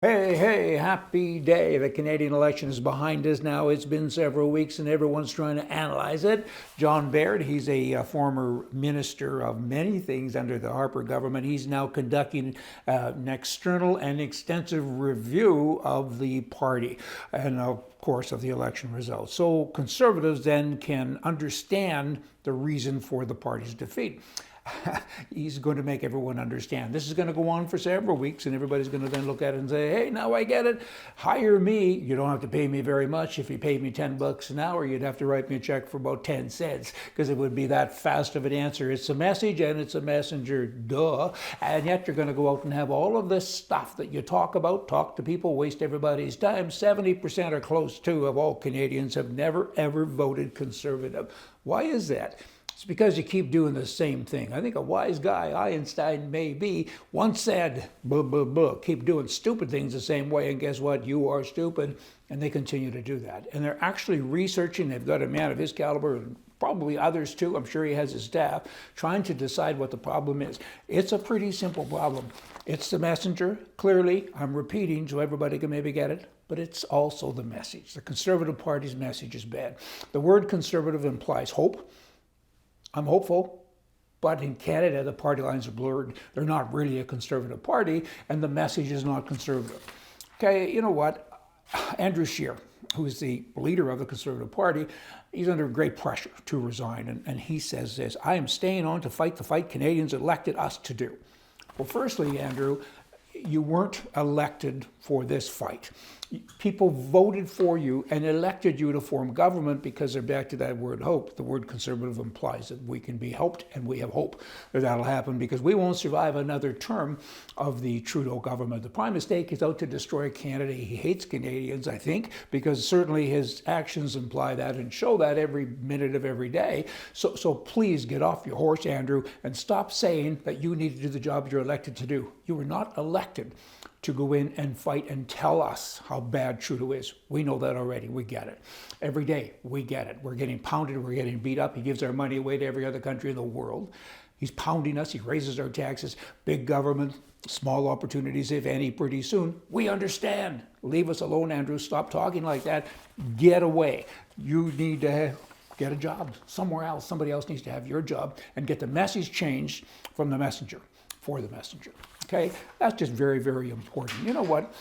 Hey, hey, happy day. The Canadian election is behind us now. It's been several weeks and everyone's trying to analyze it. John Baird, he's a former minister of many things under the Harper government. He's now conducting an external and extensive review of the party and, of course, of the election results. So conservatives then can understand the reason for the party's defeat. He's going to make everyone understand. This is going to go on for several weeks, and everybody's going to then look at it and say, hey, now I get it. Hire me. You don't have to pay me very much. If you paid me $10 an hour, you'd have to write me a check for about 10 cents because it would be that fast of an answer. It's a message and it's a messenger, duh. And yet you're going to go out and have all of this stuff that you talk about, talk to people, waste everybody's time. 70% or close to of all Canadians have never, ever voted Conservative. Why is that? It's because you keep doing the same thing. I think a wise guy, Einstein maybe, once said, blah, blah, blah, keep doing stupid things the same way, and guess what? You are stupid. And they continue to do that. And they're actually researching. They've got a man of his caliber, and probably others too, I'm sure he has his staff, trying to decide what the problem is. It's a pretty simple problem. It's the messenger, clearly. I'm repeating so everybody can maybe get it. But it's also the message. The Conservative Party's message is bad. The word conservative implies hope. I'm hopeful, but in Canada, the party lines are blurred. They're not really a Conservative party, and the message is not conservative. Okay, you know what? Andrew Scheer, who is the leader of the Conservative Party, he's under great pressure to resign, and he says this: I am staying on to fight the fight Canadians elected us to do. Well, firstly, Andrew, you weren't elected for this fight. People voted for you and elected you to form government because they're back to that word hope. The word conservative implies that we can be helped, and we have hope that that'll happen because we won't survive another term of the Trudeau government. The prime mistake is out to destroy Canada. He hates Canadians, I think, because certainly his actions imply that and show that every minute of every day. So please get off your horse, Andrew, and stop saying that you need to do the job you're elected to do. You were not elected to go in and fight and tell us how bad Trudeau is. We know that already. We get it. Every day, we get it. We're getting pounded. We're getting beat up. He gives our money away to every other country in the world. He's pounding us. He raises our taxes. Big government, small opportunities, if any, pretty soon. We understand. Leave us alone, Andrew. Stop talking like that. Get away. You need to get a job somewhere else. Somebody else needs to have your job and get the message changed from the messenger for the messenger. Okay, that's just very, very important. You know what?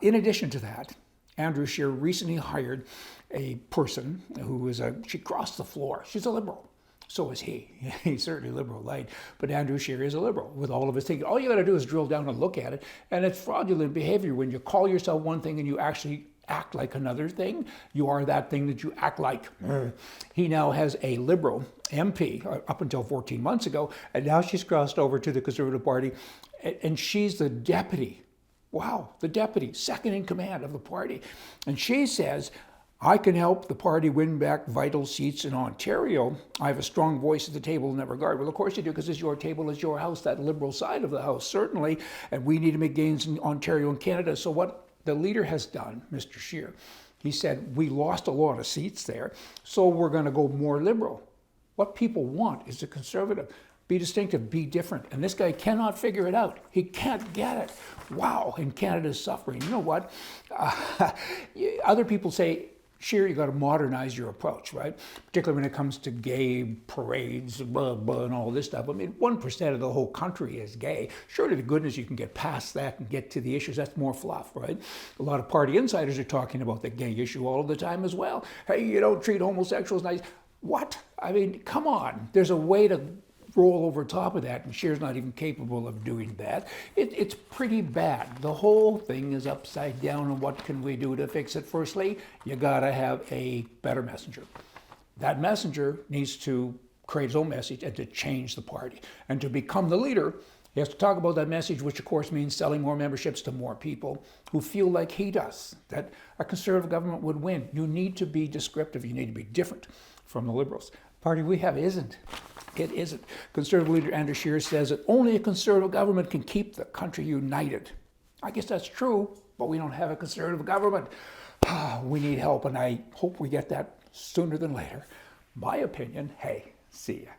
In addition to that, Andrew Scheer recently hired a person who she crossed the floor. She's a liberal. So is he. He's certainly liberal light, but Andrew Scheer is a liberal with all of his thinking. All you got to do is drill down and look at it, and it's fraudulent behavior when you call yourself one thing and you actually act like another thing. You are that thing that you act like. He now has a liberal MP up until 14 months ago, and now she's crossed over to the Conservative Party, and she's the deputy. Wow, the deputy, second in command of the party. And she says, I can help the party win back vital seats in Ontario. I have a strong voice at the table in that regard. Well, of course you do, because it's your table, it's your house, that liberal side of the house, certainly. And we need to make gains in Ontario and Canada. So what the leader has done, Mr. Scheer, he said, we lost a lot of seats there, so we're going to go more liberal. What people want is a conservative. Be distinctive, be different. And this guy cannot figure it out. He can't get it. Wow, and Canada's suffering. You know what? Other people say, Scheer, you got to modernize your approach, right? Particularly when it comes to gay parades, blah, blah, and all this stuff. I mean, 1% of the whole country is gay. Surely to goodness you can get past that and get to the issues. That's more fluff, right? A lot of party insiders are talking about the gay issue all the time as well. Hey, you don't treat homosexuals nice. What? I mean, come on. There's a way to roll over top of that, and Scheer's not even capable of doing that. It's pretty bad. The whole thing is upside down, and what can we do to fix it? Firstly, you gotta have a better messenger. That messenger needs to create his own message and to change the party. And to become the leader, he has to talk about that message, which of course means selling more memberships to more people who feel like he does, that a Conservative government would win. You need to be descriptive. You need to be different from the Liberals. The party we have isn't. It isn't. Conservative leader Andrew Scheer says that only a Conservative government can keep the country united. I guess that's true, but we don't have a Conservative government. We need help, and I hope we get that sooner than later. My opinion, hey, see ya.